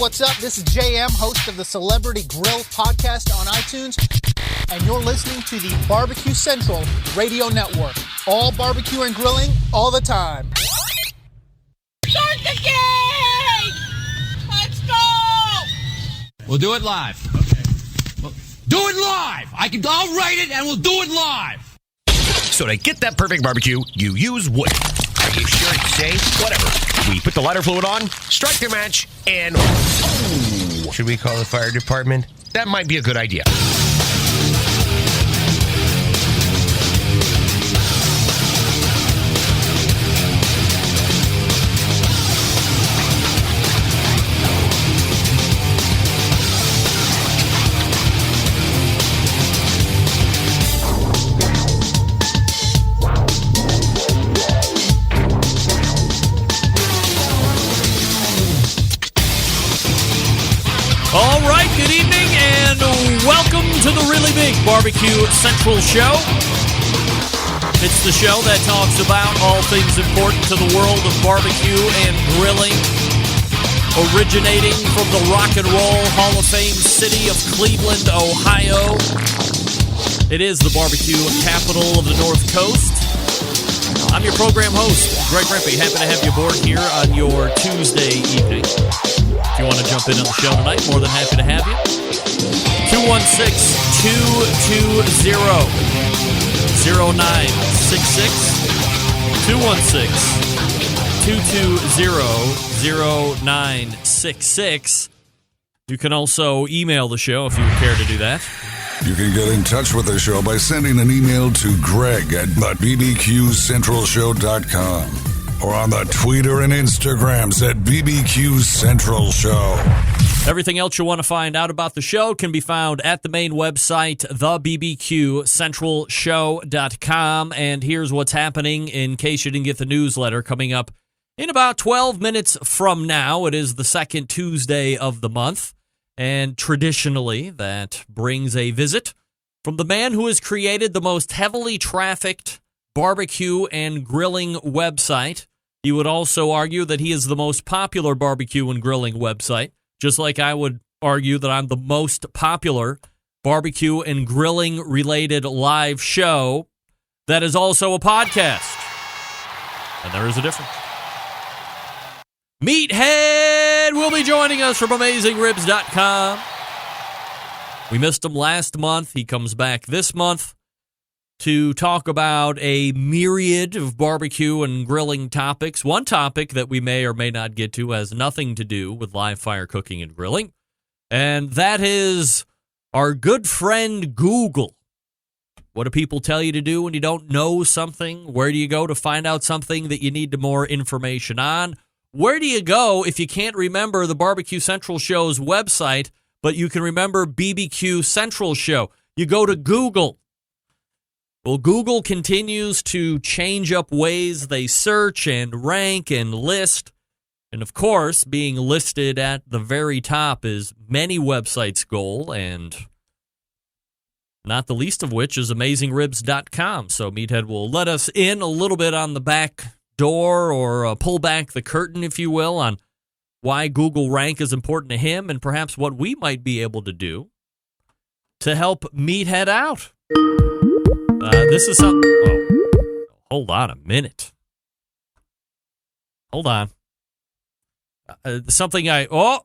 what's up? This is JM, host of the Celebrity Grill podcast on iTunes, and you're listening to the Barbecue Central Radio Network. All barbecue and grilling, all the time. Start the game! Let's go! We'll do it live. Okay. Well, do it live! I'll write it and we'll do it live! So to get that perfect barbecue, you use wood. Are you sure it's safe? Whatever. We put the lighter fluid on, strike the match, and... Oh! Should we call the fire department? That might be a good idea. All right, good evening, and welcome to the Really Big Barbecue Central Show. It's the show that talks about all things important to the world of barbecue and grilling, originating from the Rock and Roll Hall of Fame city of Cleveland, Ohio. It is the barbecue capital of the North Coast. I'm your program host, Greg Rempe. Happy to have you aboard here on your Tuesday evening. If you want to jump in on the show tonight, more than happy to have you. 216-220-0966. 216-220-0966. You can also email the show if you would care to do that. You can get in touch with the show by sending an email to greg@bbqcentralshow.com or on the Twitter and Instagrams at BBQ Central Show. Everything else you want to find out about the show can be found at the main website, thebbqcentralshow.com. And here's what's happening in case you didn't get the newsletter coming up in about 12 minutes from now. It is the second Tuesday of the month. And traditionally, that brings a visit from the man who has created the most heavily trafficked barbecue and grilling website. You would also argue that he is the most popular barbecue and grilling website, just like I would argue that I'm the most popular barbecue and grilling related live show that is also a podcast. And there is a difference. Meathead will be joining us from AmazingRibs.com. We missed him last month. He comes back this month to talk about a myriad of barbecue and grilling topics. One topic that we may or may not get to has nothing to do with live fire cooking and grilling, and that is our good friend Google. What do people tell you to do when you don't know something? Where do you go to find out something that you need more information on? Where do you go if you can't remember the Barbecue Central Show's website, but you can remember BBQ Central Show? You go to Google. Well, Google continues to change up ways they search and rank and list. And, of course, being listed at the very top is many websites' goal, and not the least of which is AmazingRibs.com. So Meathead will let us in a little bit on the back door, or pull back the curtain, if you will, on why Google rank is important to him and perhaps what we might be able to do to help Meathead out. This is something... Oh, hold on a minute. Hold on. Oh,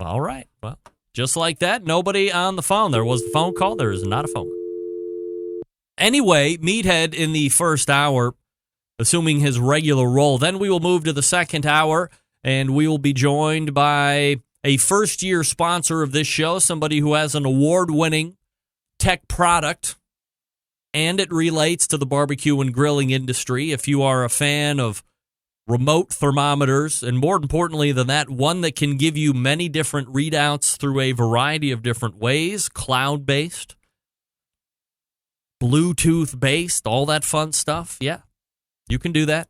all right. Well, just like that, nobody on the phone. There was the phone call. There is not a phone. Anyway, Meathead in the first hour, assuming his regular role. Then we will move to the second hour, and we will be joined by a first-year sponsor of this show, somebody who has an award-winning tech product, and it relates to the barbecue and grilling industry. If you are a fan of remote thermometers, and more importantly than that, one that can give you many different readouts through a variety of different ways, cloud-based, Bluetooth-based, all that fun stuff, yeah, you can do that.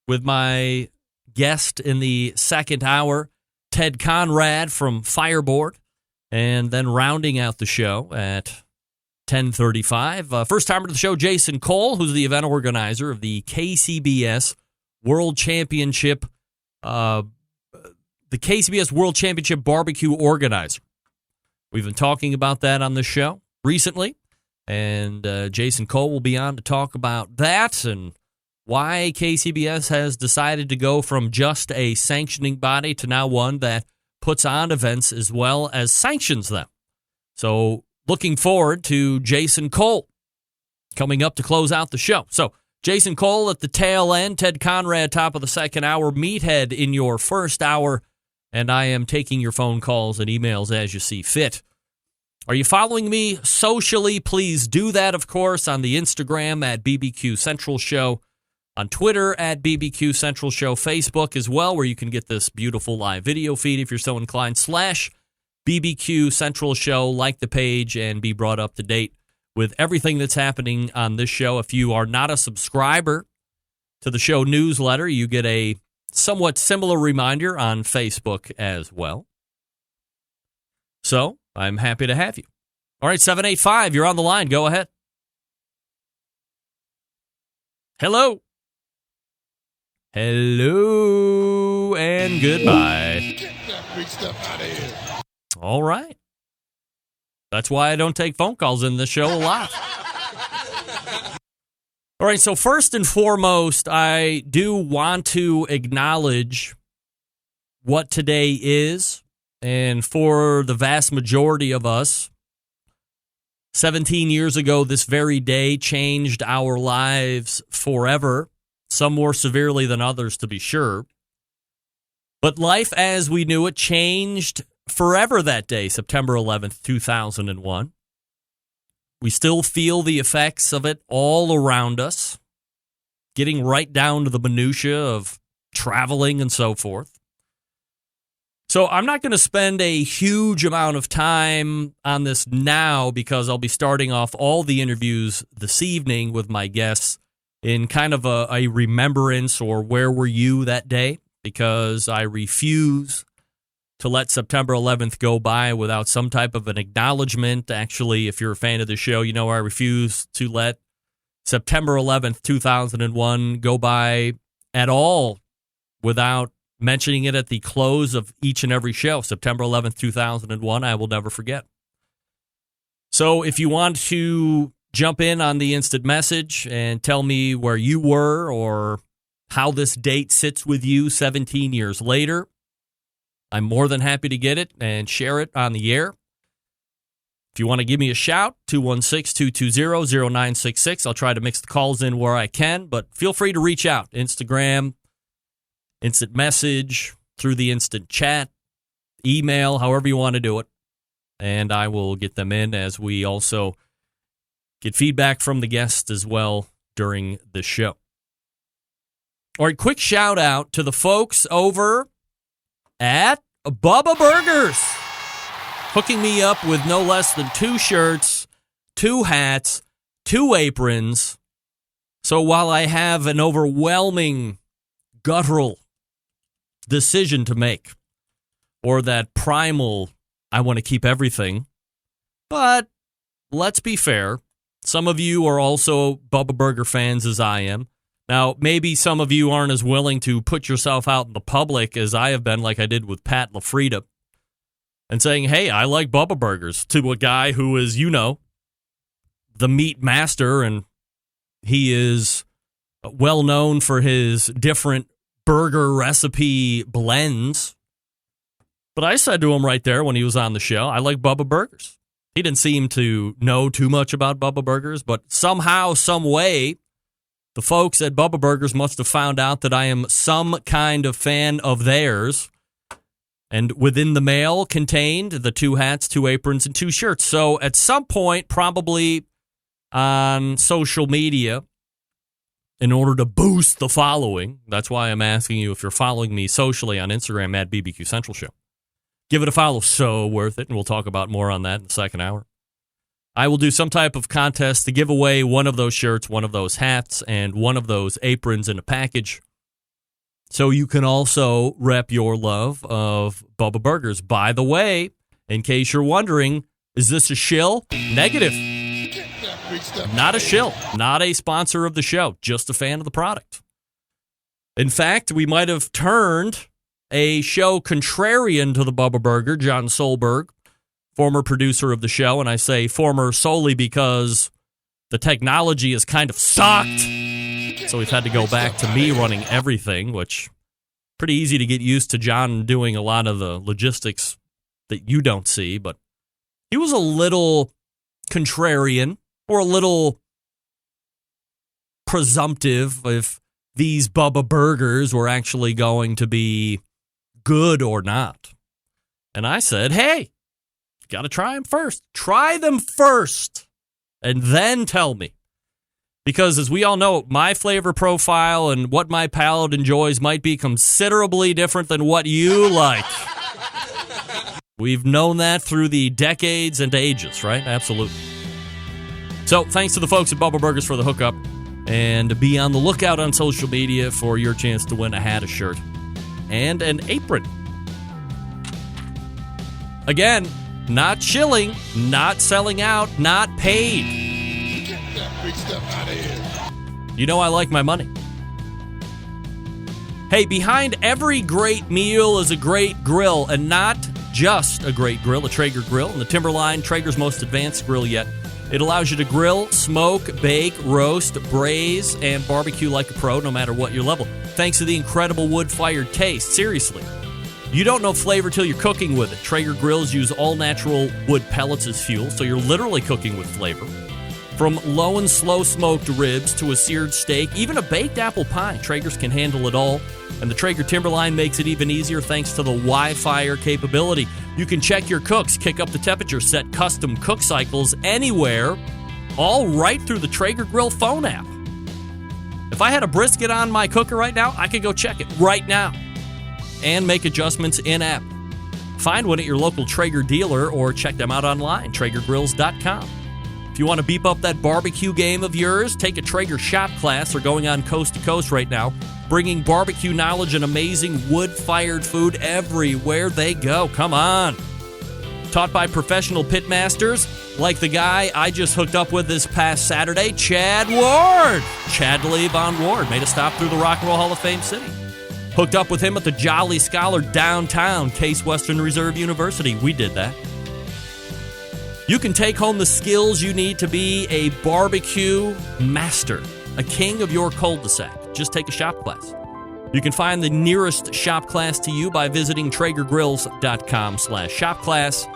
With my guest in the second hour, Ted Conrad from Fireboard, and then rounding out the show at 10:35. First timer to the show, Jason Cole, who's the event organizer of the KCBS World Championship the KCBS World Championship barbecue organizer. We've been talking about that on the show recently, and Jason Cole will be on to talk about that and why KCBS has decided to go from just a sanctioning body to now one that puts on events as well as sanctions them. So looking forward to Jason Cole coming up to close out the show. So Jason Cole at the tail end, Ted Conrad top of the second hour, Meathead in your first hour, and I am taking your phone calls and emails as you see fit. Are you following me socially? Please do that, of course, on the Instagram at BBQ Central Show, on Twitter at BBQ Central Show, Facebook as well, where you can get this beautiful live video feed if you're so inclined, /BBQ Central Show. Like the page and be brought up to date with everything that's happening on this show. If you are not a subscriber to the show newsletter, you get a somewhat similar reminder on Facebook as well. So I'm happy to have you. All right, 785, you're on the line. Go ahead. Hello. Hello and goodbye. Get that big stuff out of here. All right. That's why I don't take phone calls in this show a lot. All right, so first and foremost, I do want to acknowledge what today is. And for the vast majority of us, 17 years ago, this very day changed our lives forever. Some more severely than others, to be sure. But life as we knew it changed forever that day, September 11th, 2001. We still feel the effects of it all around us, getting right down to the minutia of traveling and so forth. So I'm not going to spend a huge amount of time on this now because I'll be starting off all the interviews this evening with my guests in kind of a remembrance or where were you that day, because I refuse to let September 11th go by without some type of an acknowledgement. Actually, if you're a fan of the show, you know I refuse to let September 11th, 2001 go by at all without mentioning it at the close of each and every show. September 11th, 2001, I will never forget. So if you want to jump in on the instant message and tell me where you were or how this date sits with you 17 years later, I'm more than happy to get it and share it on the air. If you want to give me a shout, 216-220-0966. I'll try to mix the calls in where I can, but feel free to reach out. Instagram, instant message, through the instant chat, email, however you want to do it. And I will get them in as we also get feedback from the guests as well during the show. All right, quick shout out to the folks over at Bubba Burgers, hooking me up with no less than 2 shirts, 2 hats, 2 aprons. So while I have an overwhelming, guttural decision to make, or that primal, I want to keep everything, but let's be fair, some of you are also Bubba Burger fans as I am. Now, maybe some of you aren't as willing to put yourself out in the public as I have been, like I did with Pat LaFrida, and saying, hey, I like Bubba Burgers, to a guy who is, you know, the meat master, and he is well known for his different burger recipe blends. But I said to him right there when he was on the show, I like Bubba Burgers. He didn't seem to know too much about Bubba Burgers, but somehow, some way, the folks at Bubba Burgers must have found out that I am some kind of fan of theirs. And within the mail contained the 2 hats, 2 aprons, and 2 shirts. So at some point, probably on social media, in order to boost the following, that's why I'm asking you if you're following me socially on Instagram at BBQ Central Show. Give it a follow, so worth it, and we'll talk about more on that in the second hour. I will do some type of contest to give away one of those shirts, one of those hats, and one of those aprons in a package. So you can also rep your love of Bubba Burgers. By the way, in case you're wondering, is this a shill? Negative. Not a shill. Not a sponsor of the show. Just a fan of the product. In fact, we might have turned a show contrarian to the Bubba Burger, John Solberg, former producer of the show, and I say former solely because the technology has kind of sucked. So we've had to go back to me running everything, which pretty easy to get used to John doing a lot of the logistics that you don't see, but he was a little contrarian or a little presumptive if these Bubba Burgers were actually going to be good or not. And I said, hey, you got to try them first. Try them first and then tell me. Because as we all know, my flavor profile and what my palate enjoys might be considerably different than what you like. We've known that through the decades and ages, right? Absolutely. So thanks to the folks at Bubba Burgers for the hookup. And be on the lookout on social media for your chance to win a hat, a shirt, and an apron. Again, not chilling, not selling out, not paid. Big stuff out of here. You know I like my money. Hey, behind every great meal is a great grill, and not just a great grill, a Traeger grill, and the Timberline, Traeger's most advanced grill yet. It allows you to grill, smoke, bake, roast, braise, and barbecue like a pro, no matter what your level. Thanks to the incredible wood-fired taste. Seriously. You don't know flavor till you're cooking with it. Traeger grills use all-natural wood pellets as fuel, so you're literally cooking with flavor. From low and slow smoked ribs to a seared steak, even a baked apple pie, Traeger's can handle it all. And the Traeger Timberline makes it even easier thanks to the Wi-Fi capability. You can check your cooks, kick up the temperature, set custom cook cycles anywhere, all right through the Traeger Grill phone app. If I had a brisket on my cooker right now, I could go check it right now and make adjustments in-app. Find one at your local Traeger dealer or check them out online, TraegerGrills.com. If you want to beef up that barbecue game of yours, take a Traeger shop class. They're going on coast to coast right now, bringing barbecue knowledge and amazing wood-fired food everywhere they go. Come on. Taught by professional pitmasters like the guy I just hooked up with this past Saturday, Chad Ward. Chadley Von Ward made a stop through the Rock and Roll Hall of Fame city. Hooked up with him at the Jolly Scholar downtown, Case Western Reserve University. We did that. You can take home the skills you need to be a barbecue master, a king of your cul-de-sac. Just take a shop class. You can find the nearest shop class to you by visiting TraegerGrills.com/shopclass.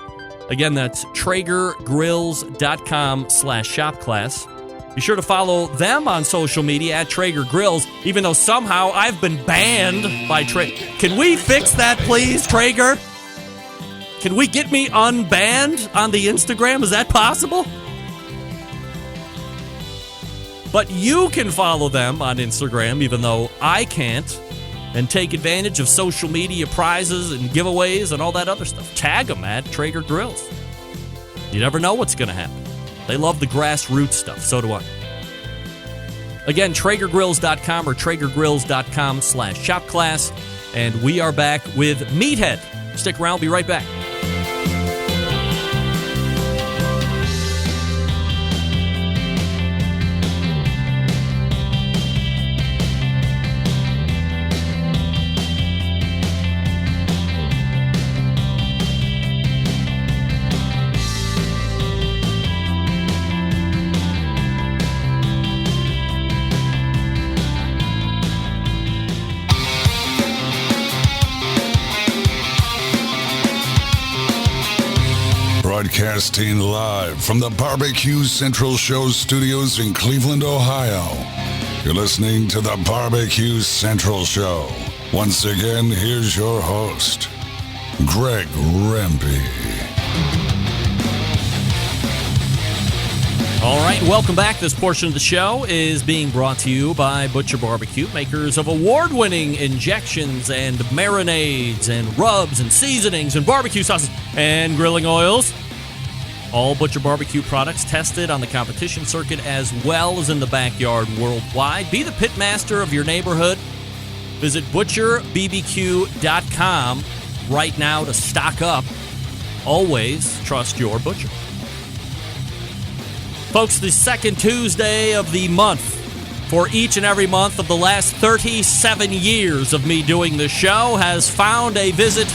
Again, that's TraegerGrills.com/shopclass. Be sure to follow them on social media at Traeger Grills, even though somehow I've been banned by Traeger. Can we fix that, please, Traeger? Can we get me unbanned on the Instagram? Is that possible? But you can follow them on Instagram, even though I can't, and take advantage of social media prizes and giveaways and all that other stuff. Tag them at Traeger Grills. You never know what's going to happen. They love the grassroots stuff. So do I. Again, TraegerGrills.com or TraegerGrills.com/shopclass. And we are back with Meathead. Stick around. We'll be right back. Broadcasting live from the Barbecue Central Show studios in Cleveland, Ohio. You're listening to the Barbecue Central Show. Once again, here's your host, Greg Rempe. All right, welcome back. This portion of the show is being brought to you by Butcher Barbecue, makers of award-winning injections and marinades and rubs and seasonings and barbecue sauces and grilling oils. All Butcher Barbecue products tested on the competition circuit as well as in the backyard worldwide. Be the pitmaster of your neighborhood. Visit butcherbbq.com right now to stock up. Always trust your butcher. Folks, the second Tuesday of the month for each and every month of the last 37 years of me doing this show has found a visit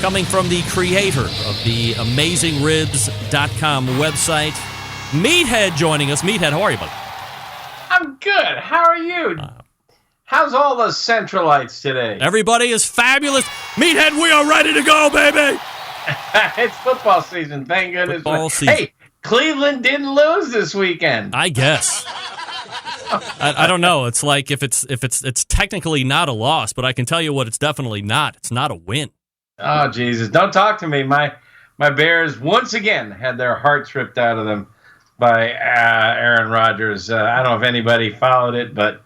coming from the creator of the AmazingRibs.com website, Meathead, joining us. Meathead, how are you, buddy? I'm good. How are you? How's all the Centralites today? Everybody is fabulous. Meathead, we are ready to go, baby. It's football season, thank goodness. Football season. Hey, Cleveland didn't lose this weekend. I guess. I don't know. It's like if it's technically not a loss, but I can tell you what it's definitely not. It's not a win. Oh, Jesus. Don't talk to me. My Bears once again had their hearts ripped out of them by Aaron Rodgers. I don't know if anybody followed it, but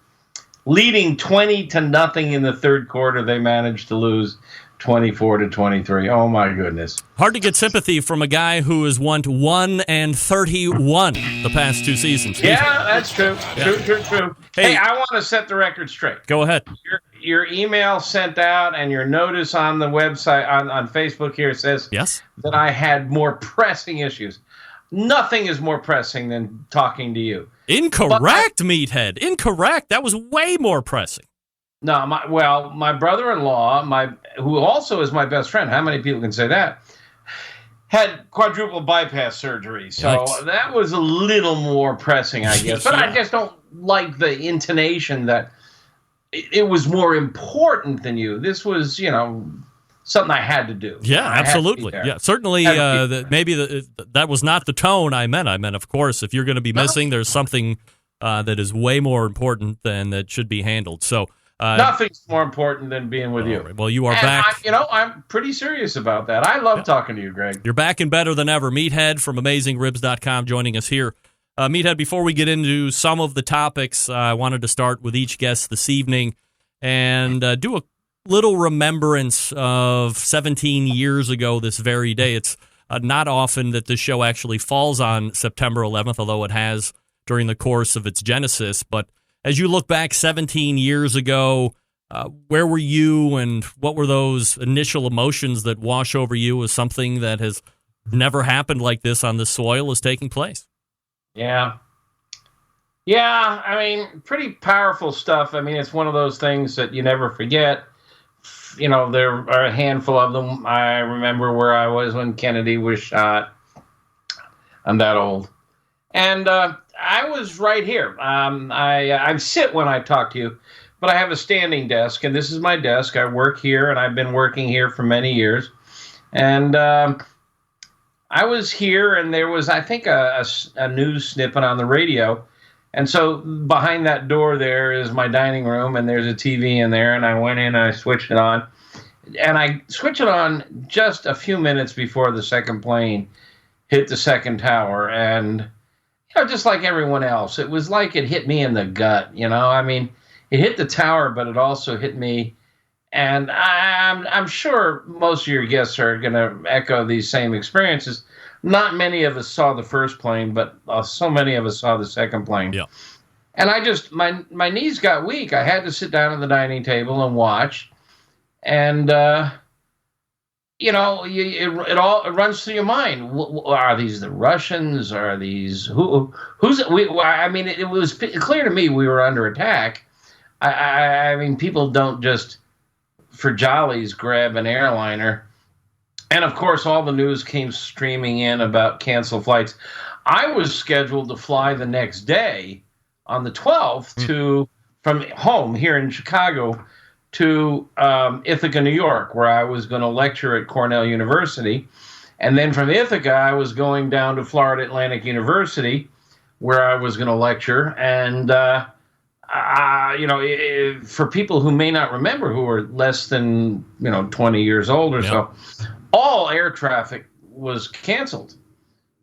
leading 20-0 in the third quarter, they managed to lose 24-23. Oh, my goodness. Hard to get sympathy from a guy who has won 1-31 the past two seasons. Yeah, that's true. Yeah. True. Hey, I want to set the record straight. Go ahead. Your email sent out and your notice on the website, on Facebook here says that I had more pressing issues. Nothing is more pressing than talking to you. Incorrect, Meathead. Incorrect. That was way more pressing. No, my brother-in-law, who also is my best friend, how many people can say that, had quadruple bypass surgery. So that was a little more pressing, I guess. But I just don't like the intonation that it was more important than you. This was, something I had to do. Yeah, absolutely. Yeah, certainly. That was not the tone I meant. I meant, of course, if you're going to be missing, there's something that is way more important than that should be handled. So nothing's more important than being with you. Right. Well, you are back. I'm pretty serious about that. I love talking to you, Greg. You're back and better than ever. Meathead from AmazingRibs.com joining us here. Meathead, before we get into some of the topics, I wanted to start with each guest this evening and do a little remembrance of 17 years ago this very day. It's not often that this show actually falls on September 11th, although it has during the course of its genesis. But as you look back 17 years ago, where were you and what were those initial emotions that wash over you as something that has never happened like this on this soil is taking place? Yeah, I mean, pretty powerful stuff. I mean, it's one of those things that you never forget. There are a handful of them. I remember where I was when Kennedy was shot. I'm that old. And I was right here. I sit when I talk to you, but I have a standing desk, and this is my desk. I work here, and I've been working here for many years. And I was here, and there was, I think, a news snippet on the radio. And so behind that door there is my dining room, and there's a TV in there, and I went in and I switched it on. And I switched it on just a few minutes before the second plane hit the second tower. And, just like everyone else, it was like it hit me in the gut, I mean, it hit the tower, but it also hit me. And I'm sure most of your guests are going to echo these same experiences. Not many of us saw the first plane, but so many of us saw the second plane. Yeah. And I just, my knees got weak. I had to sit down at the dining table and watch. And, it runs through your mind. Are these the Russians? Are these, who's, I mean, it was clear to me we were under attack. I mean, people don't just, for jollies, grab an airliner. And, of course, all the news came streaming in about canceled flights. I was scheduled to fly the next day on the 12th from home here in Chicago to Ithaca, New York, where I was going to lecture at Cornell University. And then from Ithaca, I was going down to Florida Atlantic University, where I was going to lecture. And, for people who may not remember, who are less than, 20 years old or so, all air traffic was canceled.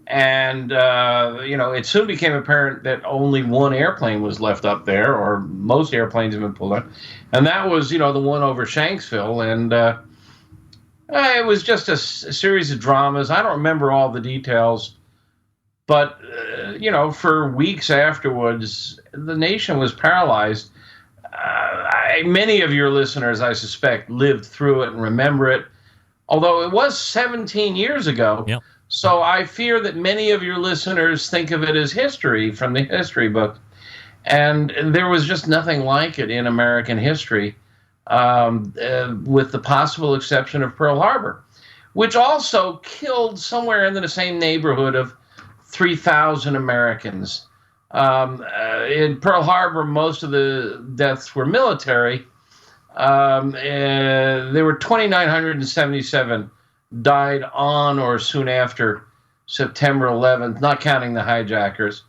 And, it soon became apparent that only one airplane was left up there, or most airplanes have been pulled out. And that was, the one over Shanksville. And it was just a series of dramas. I don't remember all the details. But, for weeks afterwards, the nation was paralyzed. Many of your listeners, I suspect, lived through it and remember it. Although it was 17 years ago. Yep. So I fear that many of your listeners think of it as history from the history book. And there was just nothing like it in American history, with the possible exception of Pearl Harbor, which also killed somewhere in the same neighborhood of 3,000 Americans. In Pearl Harbor, most of the deaths were military. There were 2,977 died on or soon after September 11th, not counting the hijackers,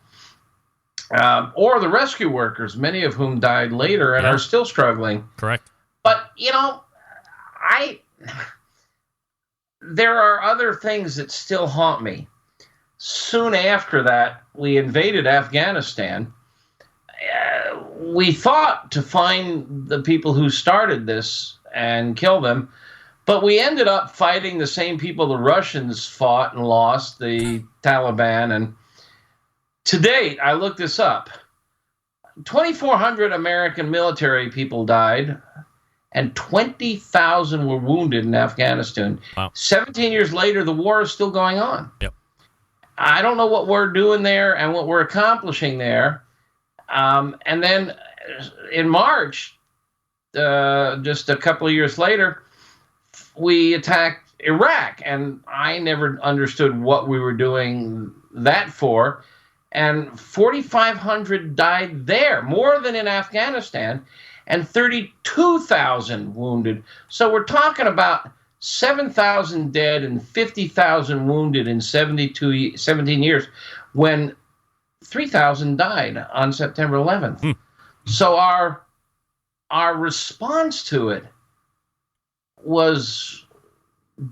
or the rescue workers, many of whom died later and are still struggling. Correct. But, there are other things that still haunt me. Soon after that, we invaded Afghanistan. We thought to find the people who started this and kill them, but we ended up fighting the same people the Russians fought and lost, the Taliban. And to date, I looked this up, 2,400 American military people died, and 20,000 were wounded in Afghanistan. Wow. 17 years later, the war is still going on. Yep. I don't know what we're doing there and what we're accomplishing there. And then in March, just a couple of years later, we attacked Iraq, and I never understood what we were doing that for. And 4,500 died there, more than in Afghanistan, and 32,000 wounded. So we're talking about 7,000 dead and 50,000 wounded in 17 years, when 3,000 died on September 11th. So our response to it was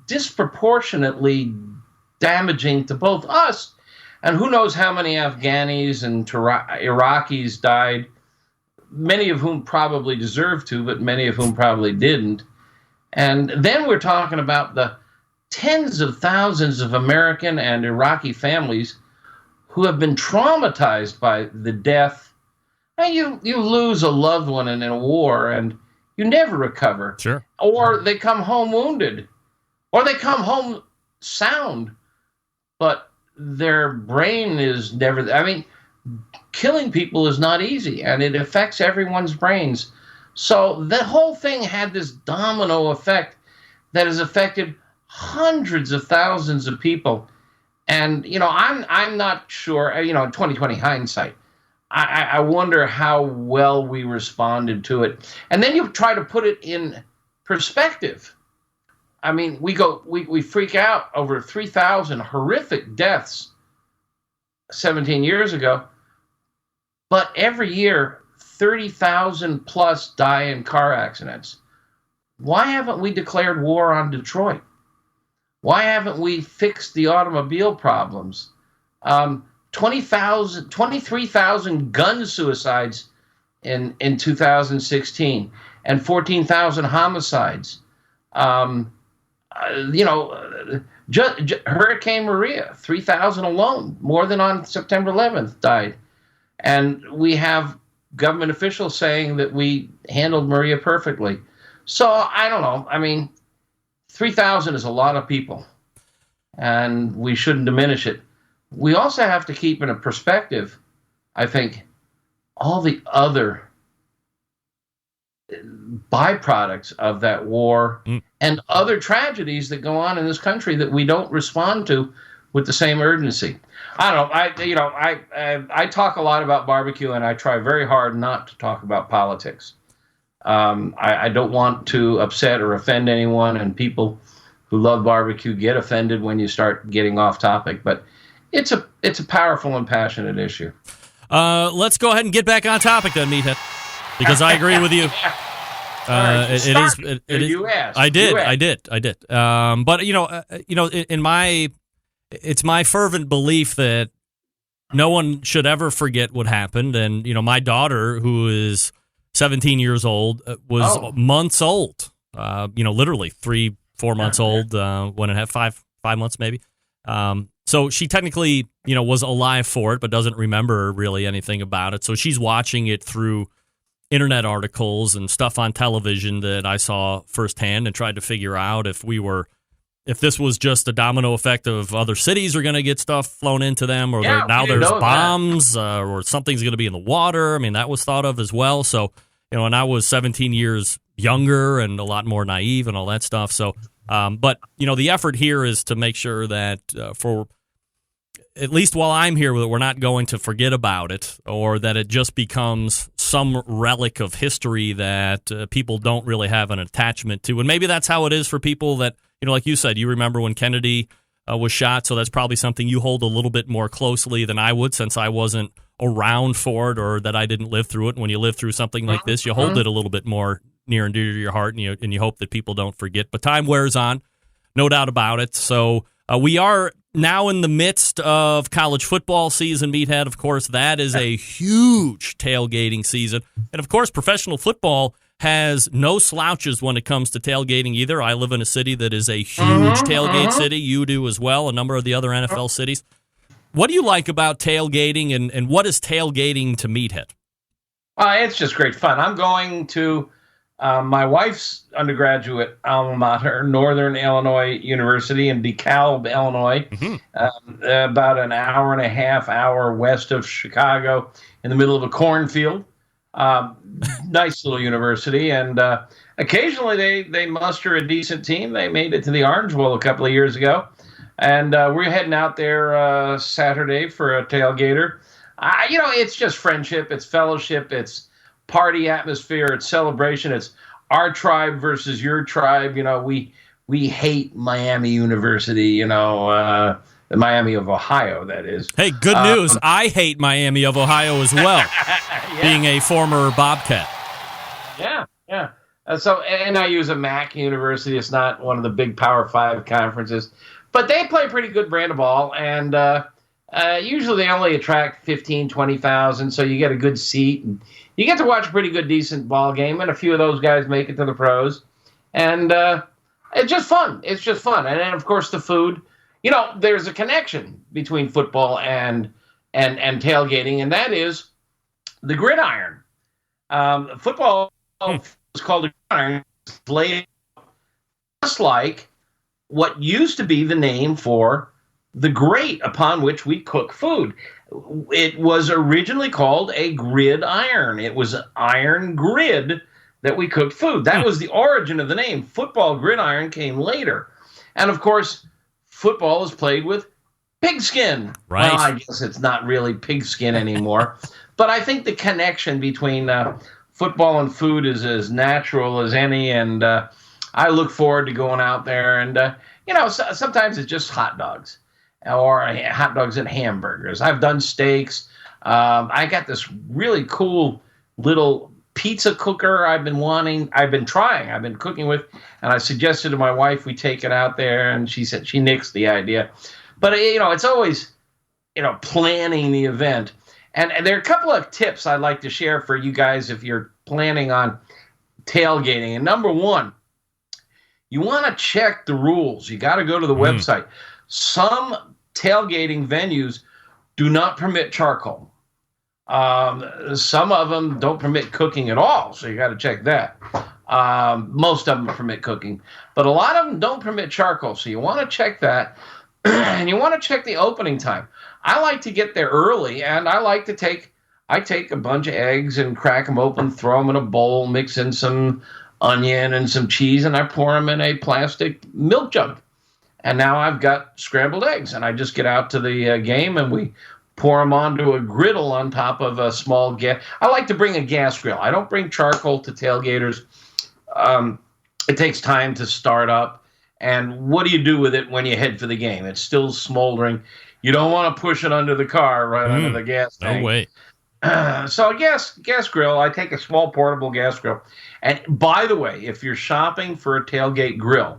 disproportionately damaging to both us, and who knows how many Afghanis and Iraqis died, many of whom probably deserved to, but many of whom probably didn't. And then we're talking about the tens of thousands of American and Iraqi families who have been traumatized by the death. And you lose a loved one in a war and you never recover. Sure. Or they come home wounded. Or they come home sound, but their brain is never... I mean, killing people is not easy, and it affects everyone's brains. So the whole thing had this domino effect that has affected hundreds of thousands of people. And, I'm not sure, in 2020 hindsight, I wonder how well we responded to it. And then you try to put it in perspective. I mean, we freak out over 3,000 horrific deaths 17 years ago, but every year, 30,000 plus die in car accidents. Why haven't we declared war on Detroit? Why haven't we fixed the automobile problems? 23,000 gun suicides in 2016, and 14,000 homicides. Hurricane Maria, 3,000 alone, more than on September 11th died. And we have government officials saying that we handled Maria perfectly. So I don't know. I mean, 3,000 is a lot of people, and we shouldn't diminish it. We also have to keep in a perspective, I think, all the other byproducts of that war and other tragedies that go on in this country that we don't respond to with the same urgency. I don't know. I talk a lot about barbecue, and I try very hard not to talk about politics. I don't want to upset or offend anyone, and people who love barbecue get offended when you start getting off topic. But it's a powerful and passionate issue. Let's go ahead and get back on topic then, Meathead, because I agree with you. It is. You asked. I did. But it's my fervent belief that no one should ever forget what happened. And my daughter, who is 17 years old, was months old. Literally 3-4 months old. When it had 5 months maybe. So she technically, was alive for it, but doesn't remember really anything about it. So she's watching it through internet articles and stuff on television that I saw firsthand, and tried to figure out if we were if this was just a domino effect of other cities are going to get stuff flown into them, or Yeah, now we didn't there's know bombs, or something's going to be in the water. I mean, that was thought of as well. So, and I was 17 years younger and a lot more naive and all that stuff. So, but, the effort here is to make sure that for at least while I'm here, we're not going to forget about it, or that it just becomes some relic of history that people don't really have an attachment to. And maybe that's how it is for people that, like you said, you remember when Kennedy was shot, so that's probably something you hold a little bit more closely than I would, since I wasn't around for it, or that I didn't live through it. And when you live through something like this, you hold it a little bit more near and dear to your heart, and you hope that people don't forget. But time wears on, no doubt about it. So we are now in the midst of college football season, Meathead. Of course, that is a huge tailgating season. And, of course, professional football has no slouches when it comes to tailgating either. I live in a city that is a huge tailgate city. You do as well, a number of the other NFL cities. What do you like about tailgating, and what is tailgating to Meathead? It's just great fun. I'm going to my wife's undergraduate alma mater, Northern Illinois University in DeKalb, Illinois, about an hour and a half west of Chicago, in the middle of a cornfield. Nice little university, and occasionally they muster a decent team. They made it to the Orange Bowl a couple of years ago, and we're heading out there Saturday for a tailgater. It's just friendship, it's fellowship, it's party atmosphere, it's celebration, it's our tribe versus your tribe. We hate Miami University, the Miami of Ohio, that is. Hey, good news. I hate Miami of Ohio as well, being a former Bobcat. Yeah. And I use a MAC university. It's not one of the big Power 5 conferences, but they play a pretty good brand of ball, and usually they only attract 15,000, 20,000, so you get a good seat, and you get to watch a pretty good, decent ball game, and a few of those guys make it to the pros. And it's just fun. It's just fun. And then, of course, the food. There's a connection between football and tailgating, and that is the gridiron. Football is called the gridiron. It's laid just like what used to be the name for the grate upon which we cook food. It was originally called a gridiron. It was an iron grid that we cooked food. That was the origin of the name. Football gridiron came later. And, of course, football is played with pigskin. Right. Well, I guess it's not really pigskin anymore. But I think the connection between football and food is as natural as any, and I look forward to going out there. And, sometimes it's just hot dogs. Or hot dogs and hamburgers. I've done steaks. I got this really cool little pizza cooker I've been cooking with, and I suggested to my wife we take it out there, and she said she nixed the idea. But, it's always, planning the event. And there are a couple of tips I'd like to share for you guys if you're planning on tailgating. And number one, you want to check the rules. You got to go to the website. Some tailgating venues do not permit charcoal. Some of them don't permit cooking at all, so you got to check that. Most of them permit cooking, but a lot of them don't permit charcoal, so you want to check that, and you want to check the opening time. I like to get there early, and I take a bunch of eggs and crack them open, throw them in a bowl, mix in some onion and some cheese, and I pour them in a plastic milk jug. And now I've got scrambled eggs, and I just get out to the game, and we pour them onto a griddle on top of a small gas. I like to bring a gas grill. I don't bring charcoal to tailgaters. It takes time to start up. And what do you do with it when you head for the game? It's still smoldering. You don't want to push it under the car, right under the gas tank. No way. So a gas grill, I take a small portable gas grill. And by the way, if you're shopping for a tailgate grill,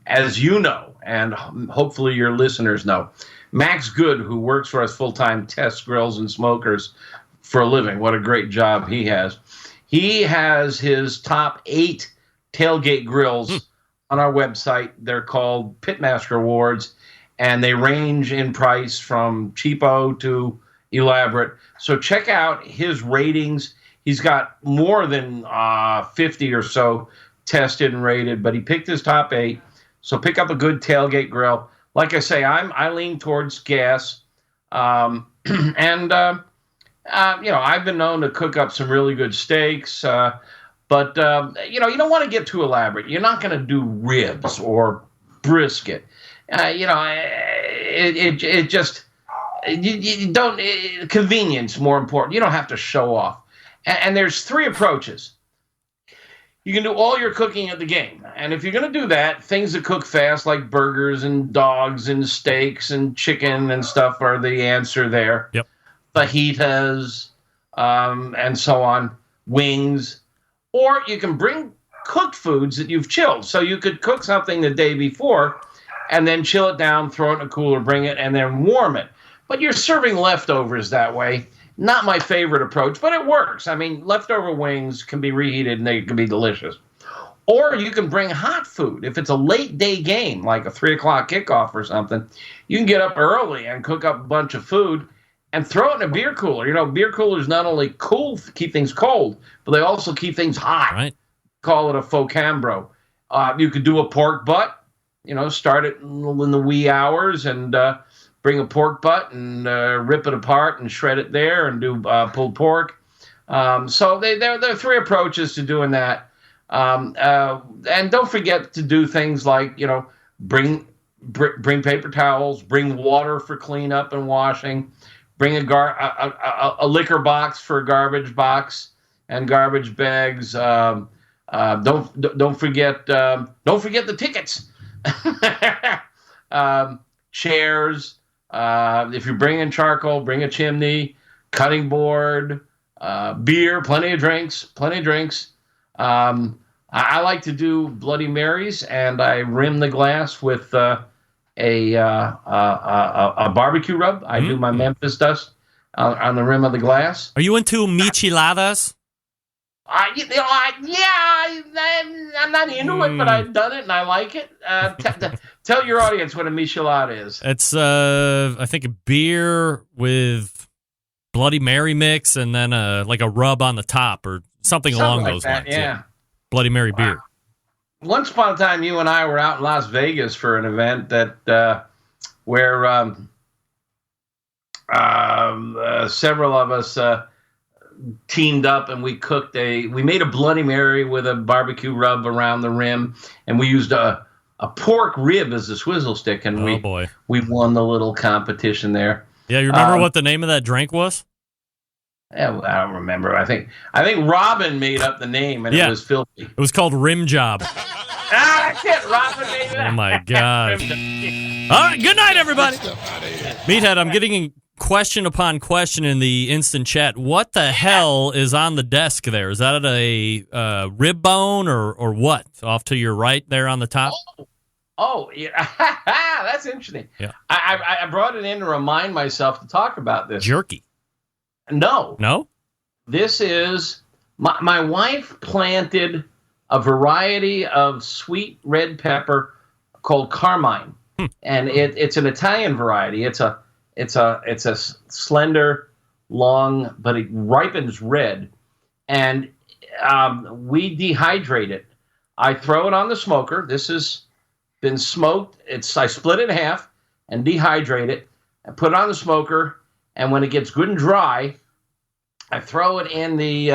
as you know, and hopefully your listeners know, Max Good, who works for us full-time, tests grills and smokers for a living. What a great job he has. He has his top 8 tailgate grills on our website. They're called Pitmaster Awards, and they range in price from cheapo to elaborate. So check out his ratings. He's got more than 50 or so tested and rated, but he picked his top 8. So pick up a good tailgate grill. Like I say, I lean towards gas, and I've been known to cook up some really good steaks. But you don't want to get too elaborate. You're not going to do ribs or brisket. It just you don't. Convenience more important. You don't have to show off. And there's 3 approaches. You can do all your cooking at the game. And if you're going to do that, things that cook fast like burgers and dogs and steaks and chicken and stuff are the answer there. Yep. Fajitas and so on, wings. Or you can bring cooked foods that you've chilled. So you could cook something the day before and then chill it down, throw it in a cooler, bring it, and then warm it. But you're serving leftovers that way. Not my favorite approach, but it works. I mean, leftover wings can be reheated and they can be delicious. Or you can bring hot food. If it's a late day game, like a 3 o'clock kickoff or something, you can get up early and cook up a bunch of food and throw it in a beer cooler. Beer coolers not only keep things cold, but they also keep things hot. Right. Call it a focambro. You could do a pork butt, start it in the wee hours and bring a pork butt and rip it apart and shred it there and do pulled pork. So there are 3 approaches to doing that. And don't forget to do things like, bring paper towels, bring water for cleanup and washing, bring a liquor box for a garbage box and garbage bags. Don't forget the tickets. Chairs. If you're bringing charcoal, bring a chimney, cutting board, beer, plenty of drinks. I like to do Bloody Marys, and I rim the glass with a barbecue rub. I do my Memphis dust on the rim of the glass. Are you into micheladas? I'm not into it, but I've done it and I like it. Tell your audience what a michelada is. It's, I think, a beer with Bloody Mary mix and then like a rub on the top or something along like those that, lines. Yeah. Bloody Mary beer. Once upon a time, you and I were out in Las Vegas for an event that where several of us teamed up and we made a Bloody Mary with a barbecue rub around the rim, and we used a pork rib as a swizzle stick, and we won the little competition there. Yeah, you remember what the name of that drink was? Yeah, I don't remember. I think Robin made up the name, and it was filthy. It was called Rim Job. That's it. Robin made it. Oh my gosh! All right, good night, everybody. Meathead, I'm getting question upon question in the instant chat. What the hell is on the desk there? Is that a rib bone or what? Off to your right there on the top? Oh, yeah. That's interesting. Yeah. I brought it in to remind myself to talk about this. Jerky. No. This is my wife planted a variety of sweet red pepper called Carmine, and it's an Italian variety. It's a slender, long, but it ripens red, and we dehydrate it. I throw it on the smoker. This has been smoked. I split it in half and dehydrate it and put it on the smoker. And when it gets good and dry, I throw it in the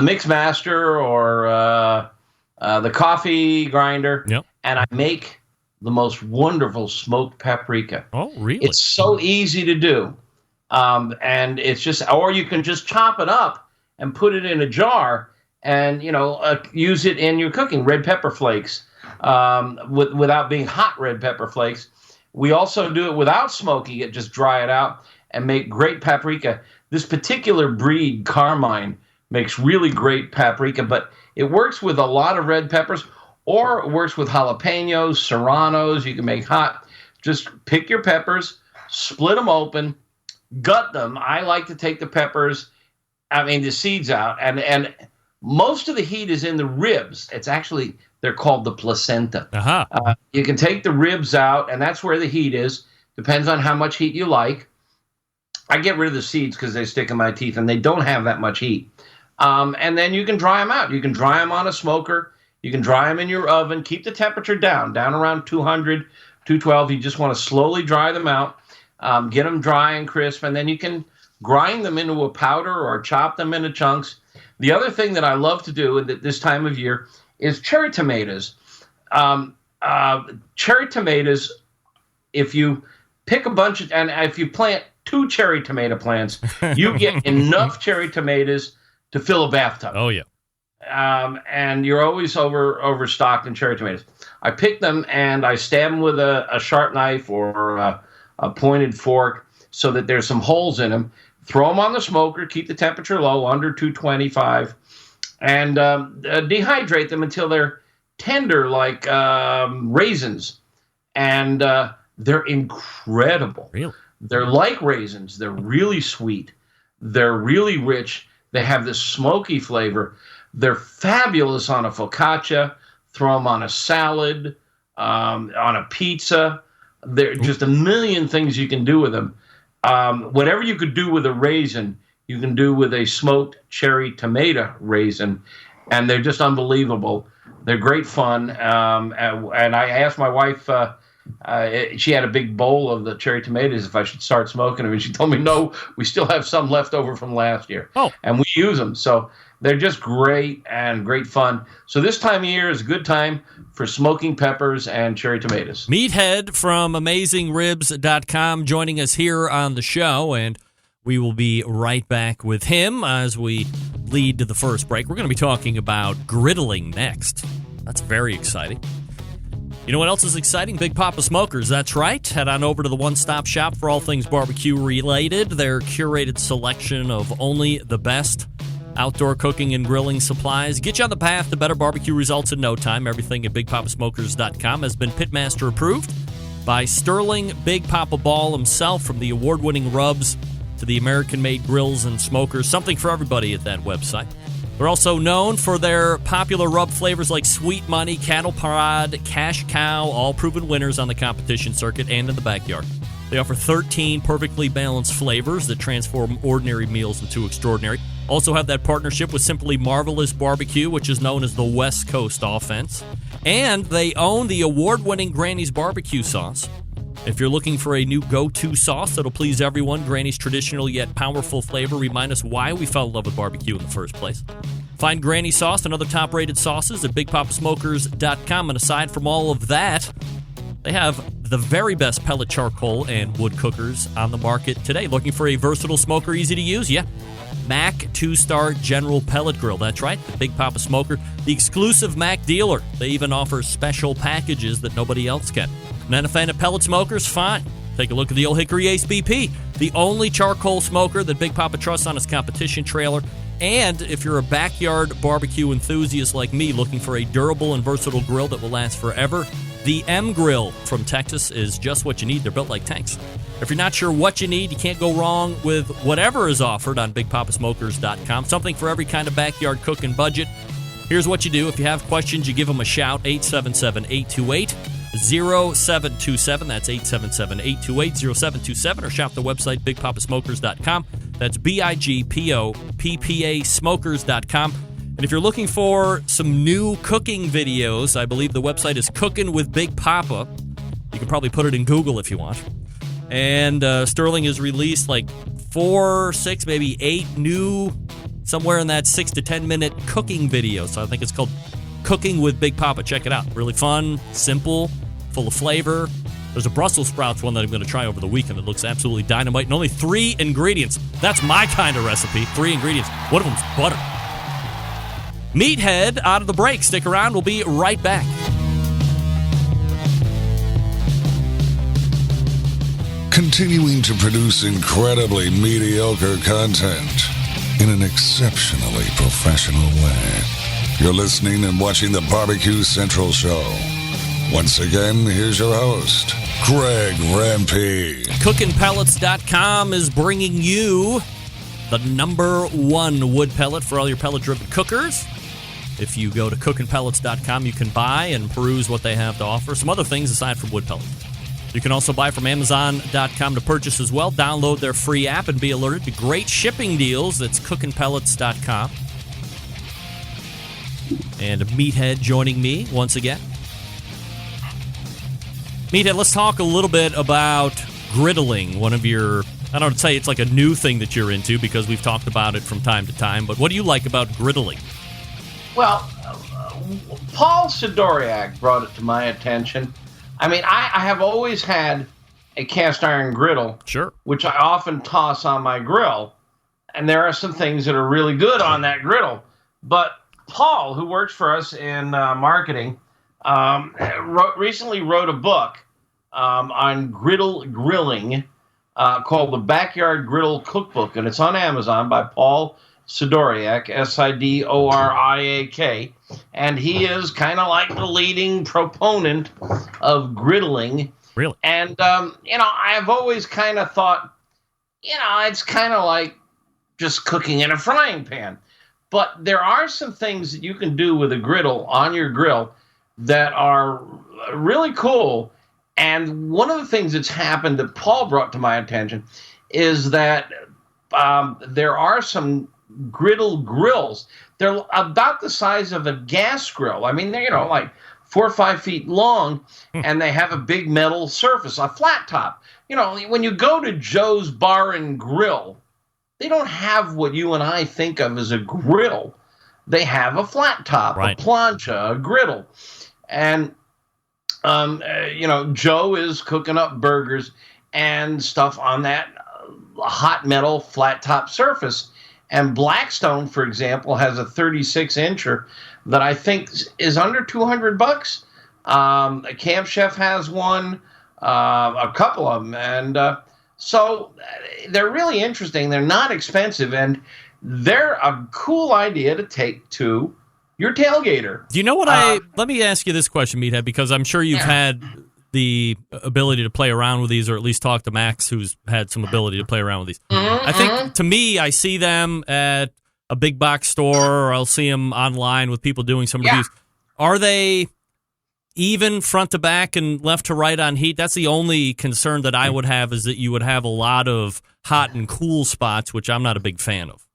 mix master or the coffee grinder, and I make the most wonderful smoked paprika. Oh, really? It's so easy to do, and it's just, or you can just chop it up and put it in a jar, and use it in your cooking. Red pepper flakes, without being hot red pepper flakes. We also do it without smoking it, just dry it out and make great paprika. This particular breed, Carmine, makes really great paprika, but it works with a lot of red peppers, or it works with jalapenos, serranos. You can make hot. Just pick your peppers, split them open, gut them. I like to take the seeds out, and most of the heat is in the ribs. They're called the placenta. Uh-huh. You can take the ribs out, and that's where the heat is. Depends on how much heat you like. I get rid of the seeds because they stick in my teeth, and they don't have that much heat. And then you can dry them out. You can dry them on a smoker You can dry them in your oven. Keep the temperature down around 200, 212. You just want to slowly dry them out, get them dry and crisp, and then you can grind them into a powder or chop them into chunks. The other thing that I love to do at this time of year is cherry tomatoes. Cherry tomatoes, if you pick a bunch of, and if you plant 2 cherry tomato plants, you get enough cherry tomatoes to fill a bathtub. Oh, yeah. And you're always overstocked in cherry tomatoes. I pick them and I stab them with a sharp knife or a pointed fork so that there's some holes in them. Throw them on the smoker, keep the temperature low, under 225, and dehydrate them until they're tender like raisins. And they're incredible. Really? They're like raisins. They're really sweet. They're really rich. They have this smoky flavor. They're fabulous on a focaccia. Throw them on a salad, on a pizza. There are just a million things you can do with them. Whatever you could do with a raisin, you can do with a smoked cherry tomato raisin, and they're just unbelievable. They're great fun. And I asked my wife, she had a big bowl of the cherry tomatoes, if I should start smoking them, and she told me, no, we still have some left over from last year. Oh. And we use them. So they're just great and great fun. So this time of year is a good time for smoking peppers and cherry tomatoes. Meathead from AmazingRibs.com joining us here on the show, and we will be right back with him as we lead to the first break. We're going to be talking about griddling next. That's very exciting. You know what else is exciting? Big Papa Smokers. That's right. Head on over to the one-stop shop for all things barbecue related. Their curated selection of only the best outdoor cooking and grilling supplies. Get you on the path to better barbecue results in no time. Everything at BigPapaSmokers.com has been Pitmaster approved by Sterling Big Papa Ball himself, from the award-winning rubs to the American-made grills and smokers. Something for everybody at that website. They're also known for their popular rub flavors like Sweet Money, Cattle Prod, Cash Cow, all proven winners on the competition circuit and in the backyard. They offer 13 perfectly balanced flavors that transform ordinary meals into extraordinary. Also have that partnership with Simply Marvelous Barbecue, which is known as the West Coast Offense. And they own the award-winning Granny's Barbecue Sauce. If you're looking for a new go-to sauce that'll please everyone, Granny's traditional yet powerful flavor remind us why we fell in love with barbecue in the first place. Find Granny Sauce and other top-rated sauces at BigPapaSmokers.com. And aside from all of that, they have the very best pellet charcoal and wood cookers on the market today. Looking for a versatile smoker, easy to use? Yeah. Mac 2-Star General Pellet Grill. That's right, the Big Papa Smoker, the exclusive Mac dealer. They even offer special packages that nobody else can. Not a fan of pellet smokers? Fine. Take a look at the old Hickory Ace BP, the only charcoal smoker that Big Papa trusts on his competition trailer. And if you're a backyard barbecue enthusiast like me looking for a durable and versatile grill that will last forever, the M Grill from Texas is just what you need. They're built like tanks. If you're not sure what you need, you can't go wrong with whatever is offered on BigPapaSmokers.com. Something for every kind of backyard cook and budget. Here's what you do. If you have questions, you give them a shout, 877-828-0727. That's 877-828-0727. Or shop the website, BigPapaSmokers.com. That's BigPoppa Smokers.com. And if you're looking for some new cooking videos, I believe the website is Cooking with Big Papa. You can probably put it in Google if you want. And Sterling has released like 4, 6, maybe 8 new, somewhere in that 6 to 10 minute cooking videos. So I think it's called Cooking with Big Papa. Check it out. Really fun, simple, full of flavor. There's a Brussels sprouts one that I'm going to try over the weekend that looks absolutely dynamite. And only 3 ingredients. That's my kind of recipe. 3 ingredients. One of them's butter. Meathead out of the break. Stick around. We'll be right back. Continuing to produce incredibly mediocre content in an exceptionally professional way. You're listening and watching the Barbecue Central Show. Once again, here's your host, Greg Rampey. CookingPellets.com is bringing you the #1 wood pellet for all your pellet-driven cookers. If you go to CookingPellets.com, you can buy and peruse what they have to offer. Some other things aside from wood pellets. You can also buy from Amazon.com to purchase as well. Download their free app and be alerted to great shipping deals. That's CookingPellets.com. and Meathead joining me once again. Meathead, let's talk a little bit about griddling, one of your, I don't say it's like a new thing that you're into because we've talked about it from time to time, but what do you like about griddling? Well, Paul Sidoriak brought it to my attention. I mean, I have always had a cast iron griddle, sure, which I often toss on my grill, and there are some things that are really good on that griddle. But Paul, who works for us in marketing, recently wrote a book on griddle grilling called The Backyard Griddle Cookbook, and it's on Amazon by Paul Sidoriak, Sidoriak, and he is kind of like the leading proponent of griddling. Really? And, I've always kind of thought, it's kind of like just cooking in a frying pan. But there are some things that you can do with a griddle on your grill that are really cool. And one of the things that's happened that Paul brought to my attention is that there are some griddle grills. They're about the size of a gas grill. I mean, they're, like 4 or 5 feet long, and they have a big metal surface, a flat top. When you go to Joe's Bar and Grill, they don't have what you and I think of as a grill. They have a flat top, right, a plancha, a griddle. And, Joe is cooking up burgers and stuff on that hot metal flat top surface. And Blackstone, for example, has a 36-incher that I think is under $200. Camp Chef has one, a couple of them. And so they're really interesting. They're not expensive, and they're a cool idea to take to your tailgater. Do you know what let me ask you this question, Meathead, because I'm sure you've had the ability to play around with these, or at least talk to Max, who's had some ability to play around with these. I think, to me, I see them at a big box store, or I'll see them online with people doing some reviews. Are they even front to back and left to right on heat? That's the only concern that I would have, is that you would have a lot of hot and cool spots, which I'm not a big fan of.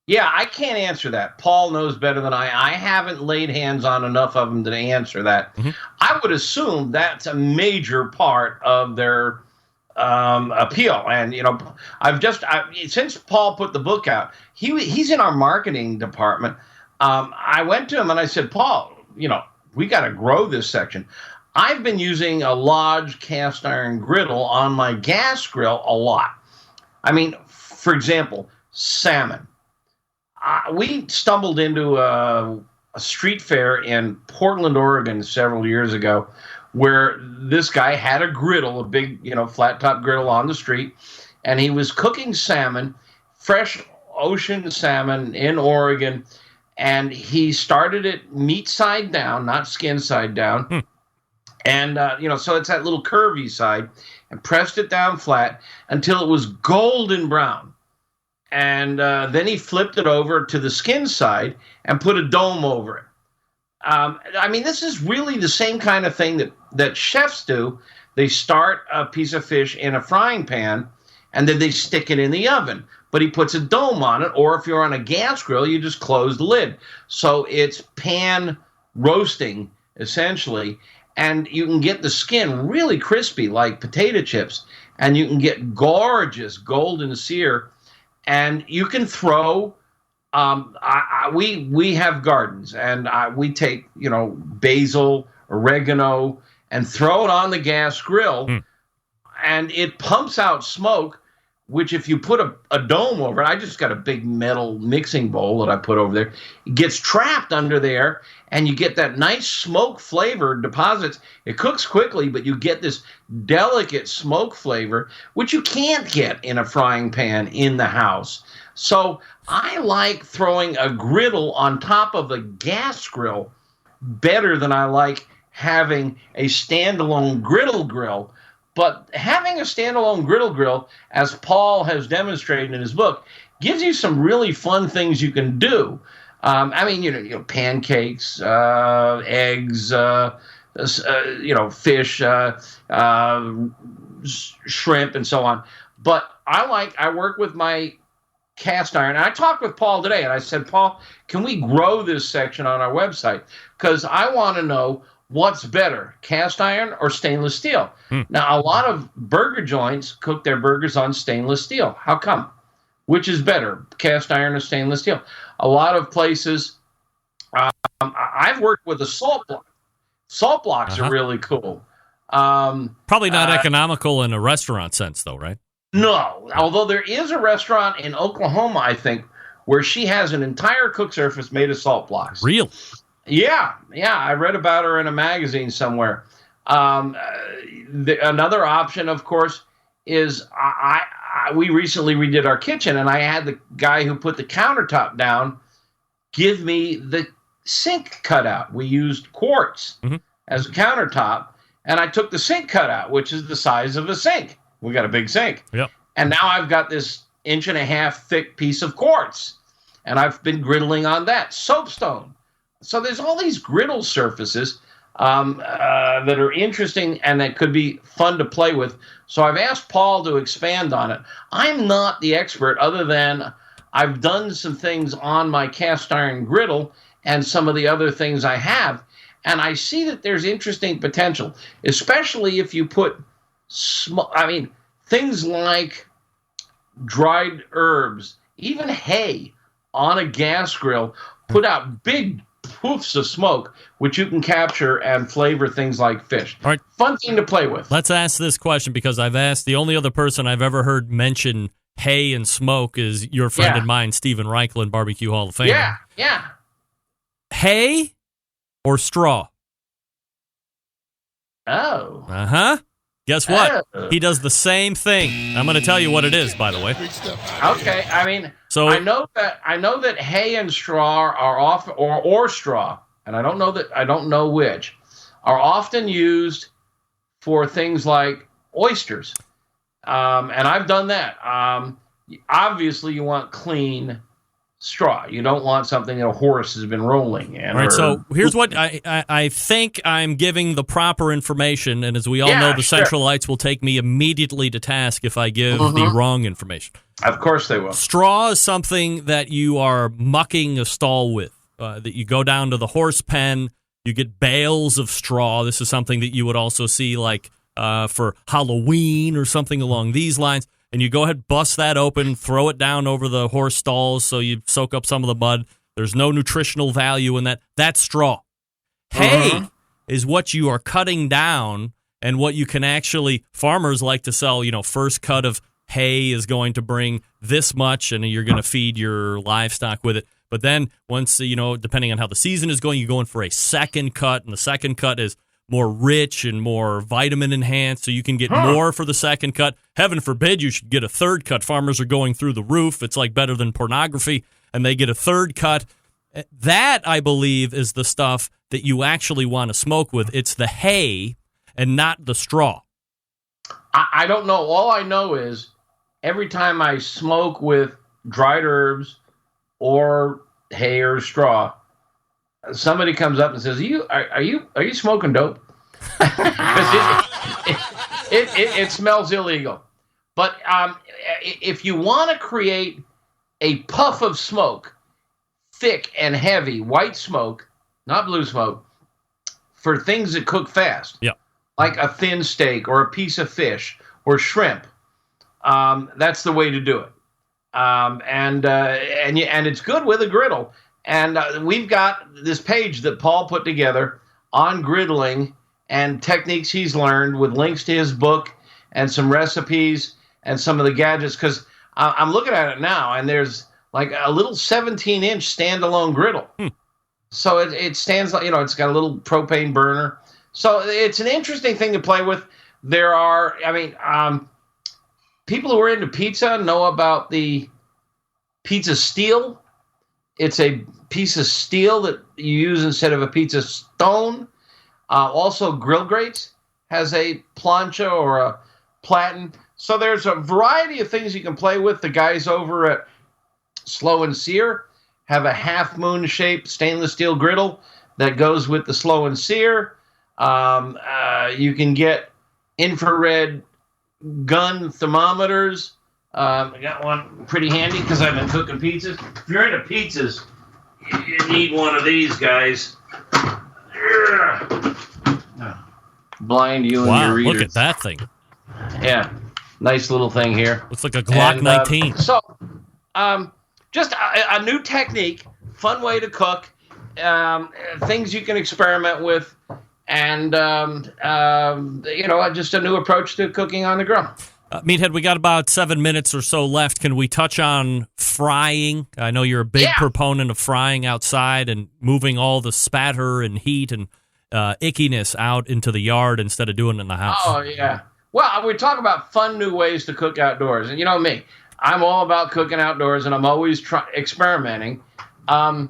Yeah, I can't answer that. Paul knows better than I. I haven't laid hands on enough of them to answer that. Mm-hmm. I would assume that's a major part of their appeal. And, since Paul put the book out, he's in our marketing department. I went to him and I said, Paul, we got to grow this section. I've been using a Lodge cast iron griddle on my gas grill a lot. I mean, for example, salmon. We stumbled into a street fair in Portland, Oregon several years ago, where this guy had a griddle, a big, flat top griddle on the street, and he was cooking salmon, fresh ocean salmon in Oregon, and he started it meat side down, not skin side down. And, so it's that little curvy side, and pressed it down flat until it was golden brown. And then he flipped it over to the skin side and put a dome over it. This is really the same kind of thing that chefs do. They start a piece of fish in a frying pan, and then they stick it in the oven. But he puts a dome on it, or if you're on a gas grill, you just close the lid. So it's pan roasting, essentially, and you can get the skin really crispy like potato chips, and you can get gorgeous golden sear. And you can throw, we have gardens, and we take, basil, oregano, and throw it on the gas grill, and it pumps out smoke, which if you put a dome over it, I just got a big metal mixing bowl that I put over there, it gets trapped under there, and you get that nice smoke flavor deposits. It cooks quickly, but you get this delicate smoke flavor, which you can't get in a frying pan in the house. So I like throwing a griddle on top of a gas grill better than I like having a standalone grill. But having a standalone grill, as Paul has demonstrated in his book, gives you some really fun things you can do. Pancakes, eggs, fish, shrimp, and so on. But I work with my cast iron. And I talked with Paul today, and I said, Paul, can we grow this section on our website? Because I want to know what's better, cast iron or stainless steel. Now, a lot of burger joints cook their burgers on stainless steel. How come? Which is better, cast iron or stainless steel? A lot of places, I've worked with a salt block. Salt blocks are really cool. Probably not economical in a restaurant sense, though, right? No, although there is a restaurant in Oklahoma, I think, where she has an entire cook surface made of salt blocks. Real? Yeah. I read about her in a magazine somewhere. Another option, of course, is we recently redid our kitchen, and I had the guy who put the countertop down give me the sink cutout. We used quartz as a countertop, and I took the sink cutout, which is the size of a sink. We got a big sink. Yep. And now I've got this 1.5 inch thick piece of quartz, and I've been griddling on that. Soapstone. So there's all these griddle surfaces that are interesting and that could be fun to play with. So I've asked Paul to expand on it. I'm not the expert, other than I've done some things on my cast iron griddle and some of the other things I have, and I see that there's interesting potential, especially if you put things like dried herbs, even hay on a gas grill, put out big poofs of smoke, which you can capture and flavor things like fish. All right. Fun thing to play with. Let's ask this question, because I've asked the only other person I've ever heard mention hay and smoke is your friend and mine, Stephen Reichlin, Barbecue Hall of Fame. Yeah. Hay or straw? Oh. Uh-huh. Guess what? He does the same thing. I'm going to tell you what it is, by the way. Okay, I know that hay and straw are often, or straw, and I don't know which, are often used for things like oysters, and I've done that. Obviously, you want clean straw. You don't want something that a horse has been rolling in. All right, so here's what I think I'm giving the proper information, and as we all know, the Centralites will take me immediately to task if I give the wrong information. Of course they will. Straw is something that you are mucking a stall with, that you go down to the horse pen, you get bales of straw. This is something that you would also see like for Halloween or something along these lines. And you go ahead, bust that open, throw it down over the horse stalls so you soak up some of the mud. There's no nutritional value in that. That's straw. Hay is what you are cutting down, and what you can actually, farmers like to sell, first cut of hay is going to bring this much, and you're going to feed your livestock with it. But then once, depending on how the season is going, you go in for a second cut, and the second cut is more rich and more vitamin enhanced, so you can get more for the second cut. Heaven forbid you should get a third cut. Farmers are going through the roof. It's like better than pornography, and they get a third cut. That, I believe, is the stuff that you actually want to smoke with. It's the hay and not the straw. I don't know. All I know is every time I smoke with dried herbs or hay or straw, somebody comes up and says, "Are you smoking dope?" it smells illegal. But if you want to create a puff of smoke, thick and heavy, white smoke, not blue smoke, for things that cook fast, like a thin steak or a piece of fish or shrimp, that's the way to do it. And it's good with a griddle. And we've got this page that Paul put together on griddling and techniques he's learned, with links to his book and some recipes and some of the gadgets. Because I'm looking at it now, and there's like a little 17-inch standalone griddle. So it stands like, it's got a little propane burner. So it's an interesting thing to play with. There are, people who are into pizza know about the pizza steel. It's a piece of steel that you use instead of a pizza stone. Also, grill grates has a plancha or a platen. So there's a variety of things you can play with. The guys over at Slow and Sear have a half-moon-shaped stainless steel griddle that goes with the Slow and Sear. You can get infrared gun thermometers I got one pretty handy because I've been cooking pizzas. If you're into pizzas, you need one of these guys. Blind you and Wow, your readers. look at that thing. Yeah, nice little thing here. Looks like a Glock 19. So, just a new technique, fun way to cook, things you can experiment with, and just a new approach to cooking on the grill. Meathead, we got about 7 minutes or so left. Can we touch on frying? I know you're a big proponent of frying outside and moving all the spatter and heat and ickiness out into the yard instead of doing it in the house. Oh, yeah. Well, we talk about fun new ways to cook outdoors. And you know me, I'm all about cooking outdoors, and I'm always experimenting. I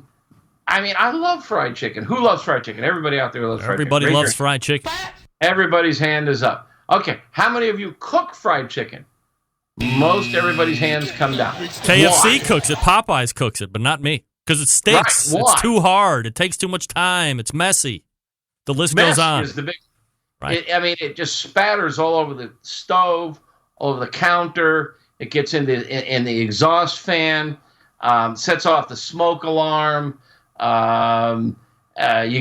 love fried chicken. Who loves fried chicken? Everybody out there loves fried chicken. Everybody loves fried chicken. Everybody's hand is up. Okay, how many of you cook fried chicken? Most everybody's hands come down. KFC cooks it. Popeyes cooks it, but not me. Because it stinks. Right. It's too hard. It takes too much time. It's messy. The list goes on. Is the big. Right. It just spatters all over the stove, all over the counter. It gets in the exhaust fan, sets off the smoke alarm. You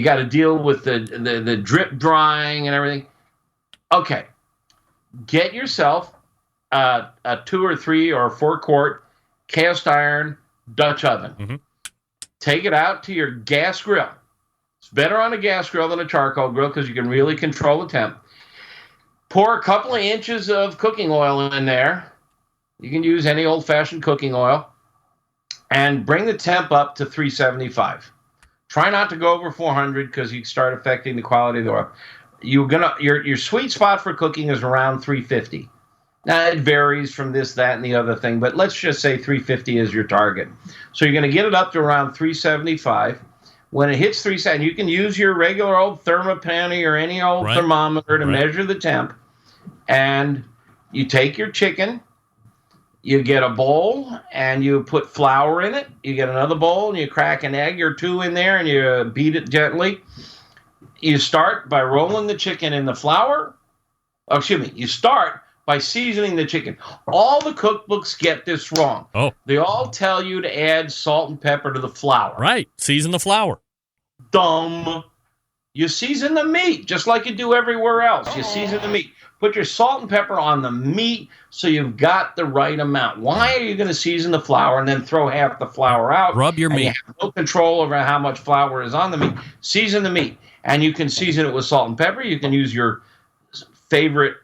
got to deal with the drip drying and everything. Okay, get yourself a 2 or 3 or 4 quart cast iron Dutch oven. Mm-hmm. Take it out to your gas grill. It's better on a gas grill than a charcoal grill because you can really control the temp. Pour a couple of inches of cooking oil in there. You can use any old-fashioned cooking oil. And bring the temp up to 375. Try not to go over 400 because you start affecting the quality of the oil. Your sweet spot for cooking is around 350. Now, it varies from this, that, and the other thing, but let's just say 350 is your target. So you're going to get it up to around 375. When it hits 370, you can use your regular old thermopane or any old thermometer to measure the temp. And you take your chicken, you get a bowl, and you put flour in it. You get another bowl, and you crack an egg or 2 in there, and you beat it gently. You start by rolling the chicken in the flour. Oh, excuse me. You start by seasoning the chicken. All the cookbooks get this wrong. Oh. They all tell you to add salt and pepper to the flour. Right. Season the flour. Dumb. You season the meat just like you do everywhere else. You season the meat. Put your salt and pepper on the meat so you've got the right amount. Why are you going to season the flour and then throw half the flour out? Rub your meat. You have no control over how much flour is on the meat. Season the meat. And you can season it with salt and pepper. You can use your favorite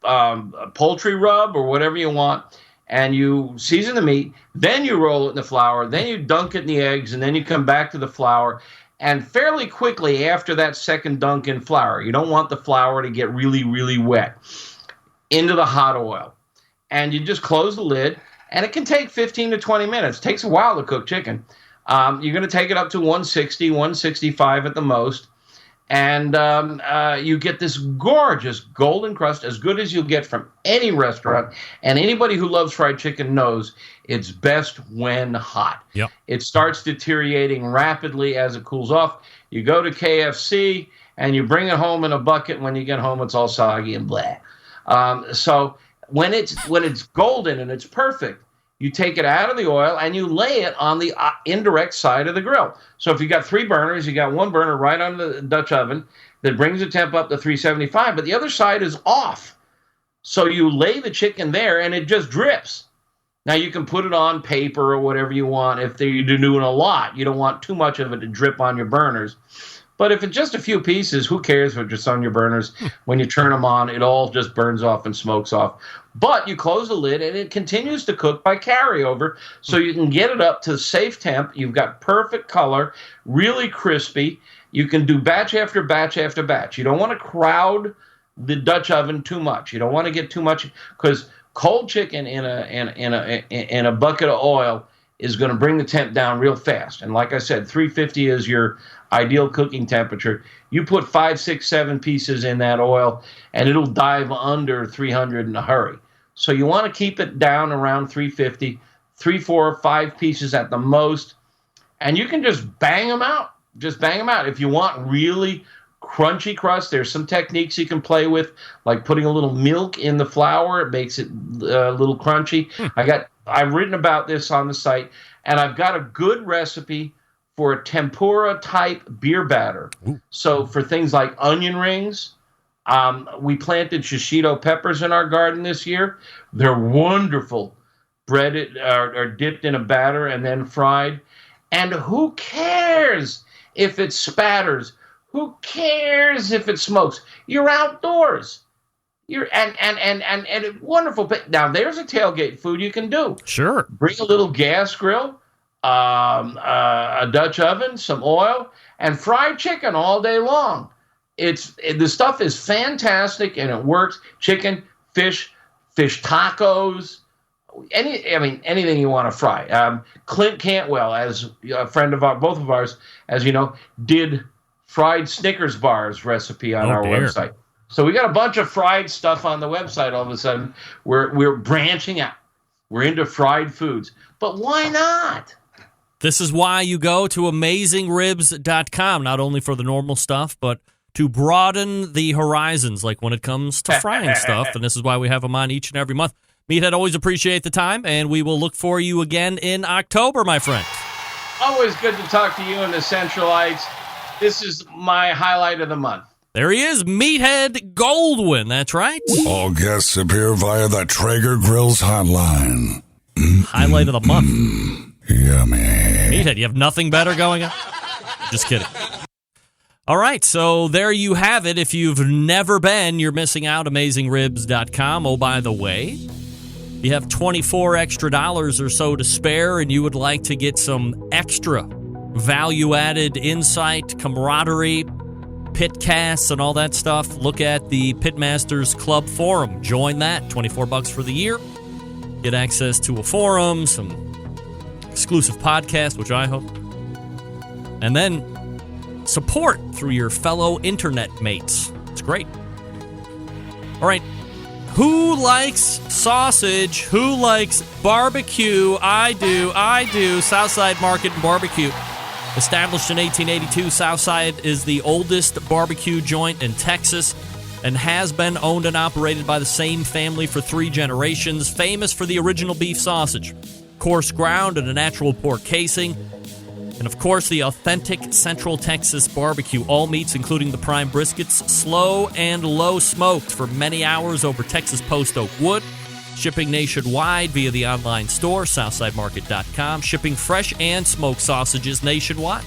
poultry rub or whatever you want. And you season the meat. Then you roll it in the flour. Then you dunk it in the eggs. And then you come back to the flour. And fairly quickly after that second dunk in flour, you don't want the flour to get really, really wet, into the hot oil. And you just close the lid, and it can take 15 to 20 minutes. It takes a while to cook chicken. You're going to take it up to 160, 165 at the most. And you get this gorgeous golden crust, as good as you'll get from any restaurant. And anybody who loves fried chicken knows it's best when hot. Yep. It starts deteriorating rapidly as it cools off. You go to KFC, and you bring it home in a bucket. When you get home, it's all soggy and blah. So when it's golden and it's perfect, you take it out of the oil and you lay it on the indirect side of the grill. So if you got 3 burners, you got 1 burner right on the Dutch oven that brings the temp up to 375, but the other side is off. So you lay the chicken there and it just drips. Now you can put it on paper or whatever you want if you're doing a lot. You don't want too much of it to drip on your burners. But if it's just a few pieces, who cares if it's just on your burners? When you turn them on, it all just burns off and smokes off. But you close the lid, and it continues to cook by carryover, so you can get it up to safe temp. You've got perfect color, really crispy. You can do batch after batch after batch. You don't want to crowd the Dutch oven too much. You don't want to get too much, because cold chicken in a bucket of oil is going to bring the temp down real fast. And like I said, 350 is your ideal cooking temperature. You put 5, 6, 7 pieces in that oil, and it'll dive under 300 in a hurry. So you want to keep it down around 350, 3, 4, 5 pieces at the most, and you can just bang them out. Just bang them out. If you want really crunchy crust. There's some techniques you can play with, like putting a little milk in the flour. It makes it a little crunchy. I've written about this on the site, and I've got a good recipe for a tempura type beer batter. So for things like onion rings, we planted shishito peppers in our garden this year. They're wonderful, breaded or dipped in a batter and then fried. And who cares if it spatters? Who cares if it smokes? You're outdoors. And wonderful. Now there's a tailgate food you can do. Sure. Bring a little gas grill, a Dutch oven, some oil, and fried chicken all day long. The stuff is fantastic and it works. Chicken, fish tacos, anything you want to fry. Clint Cantwell, as a friend of both of ours, as you know, did fried Snickers bars recipe on our website. So we got a bunch of fried stuff on the website. All of a sudden, we're branching out. We're into fried foods, but why not? This is why you go to AmazingRibs.com, not only for the normal stuff, but to broaden the horizons, like when it comes to frying stuff. And this is why we have them on each and every month. Meathead, always appreciate the time, and we will look for you again in October, my friend. Always good to talk to you and the Centralites. This is my highlight of the month. There he is, Meathead Goldwyn. That's right. All guests appear via the Traeger Grills hotline. Highlight of the month. Yummy. Meathead, you have nothing better going on? Just kidding. All right, so there you have it. If you've never been, you're missing out. AmazingRibs.com. Oh, by the way, you have $24 extra or so to spare, and you would like to get some extra value-added insight, camaraderie, pitcasts, and all that stuff. Look at the Pitmasters Club forum. Join that. $24 for the year. Get access to a forum, some exclusive podcasts, which I hope, and then support through your fellow internet mates. It's great. All right. Who likes sausage? Who likes barbecue? I do. Southside Market and Barbecue. Established in 1882, Southside is the oldest barbecue joint in Texas and has been owned and operated by the same family for 3 generations. Famous for the original beef sausage, coarse ground and a natural pork casing, and of course the authentic Central Texas barbecue. All meats, including the prime briskets, slow and low smoked for many hours over Texas post oak wood. Shipping nationwide via the online store, SouthsideMarket.com. Shipping fresh and smoked sausages nationwide.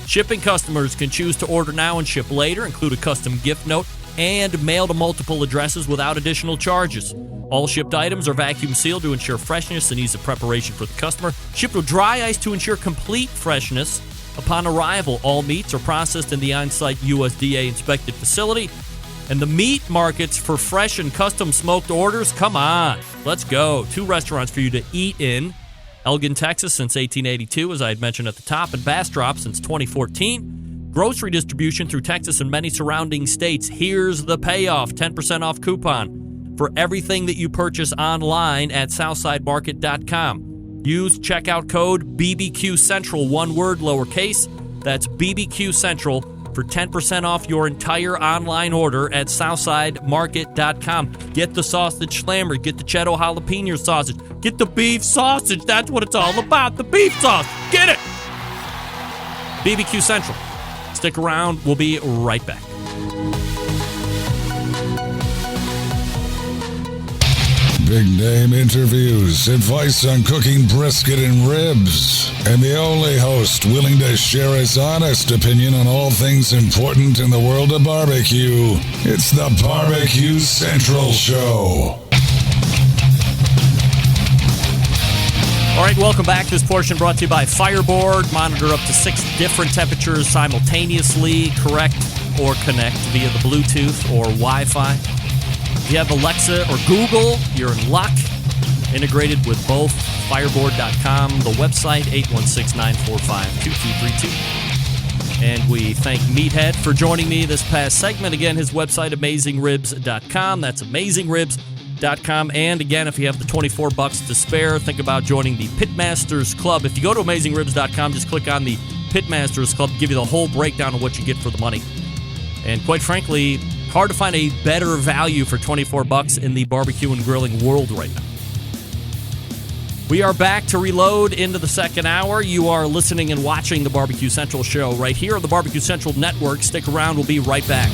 Shipping customers can choose to order now and ship later, include a custom gift note, and mail to multiple addresses without additional charges. All shipped items are vacuum sealed to ensure freshness and ease of preparation for the customer. Shipped with dry ice to ensure complete freshness upon arrival. All meats are processed in the on-site USDA inspected facility. And the meat markets for fresh and custom smoked orders, come on, let's go. 2 restaurants for you to eat in. Elgin, Texas since 1882, as I had mentioned at the top, and Bastrop since 2014. Grocery distribution through Texas and many surrounding states. Here's the payoff, 10% off coupon for everything that you purchase online at SouthsideMarket.com. Use checkout code BBQ Central, one word, lowercase. That's BBQ Central for 10% off your entire online order at SouthsideMarket.com. Get the sausage slammer, get the cheddar jalapeno sausage, get the beef sausage. That's what it's all about, the beef sauce. Get it! BBQ Central. Stick around. We'll be right back. Big name interviews, advice on cooking brisket and ribs, and the only host willing to share his honest opinion on all things important in the world of barbecue. It's the Barbecue Central Show. All right, welcome back. This portion brought to you by Fireboard. Monitor up to 6 different temperatures simultaneously. Correct or connect via the Bluetooth or Wi-Fi. If you have Alexa or Google, you're in luck. Integrated with both. Fireboard.com, the website, 816-945-2232. And we thank Meathead for joining me this past segment. Again, his website, AmazingRibs.com. That's AmazingRibs.com. And again, if you have the $24 to spare, think about joining the Pitmasters Club. If you go to AmazingRibs.com, just click on the Pitmasters Club, give you the whole breakdown of what you get for the money. And quite frankly, hard to find a better value for $24 in the barbecue and grilling world right now. We are back to reload into the second hour. You are listening and watching the Barbecue Central show right here on the Barbecue Central Network. Stick around. We'll be right back.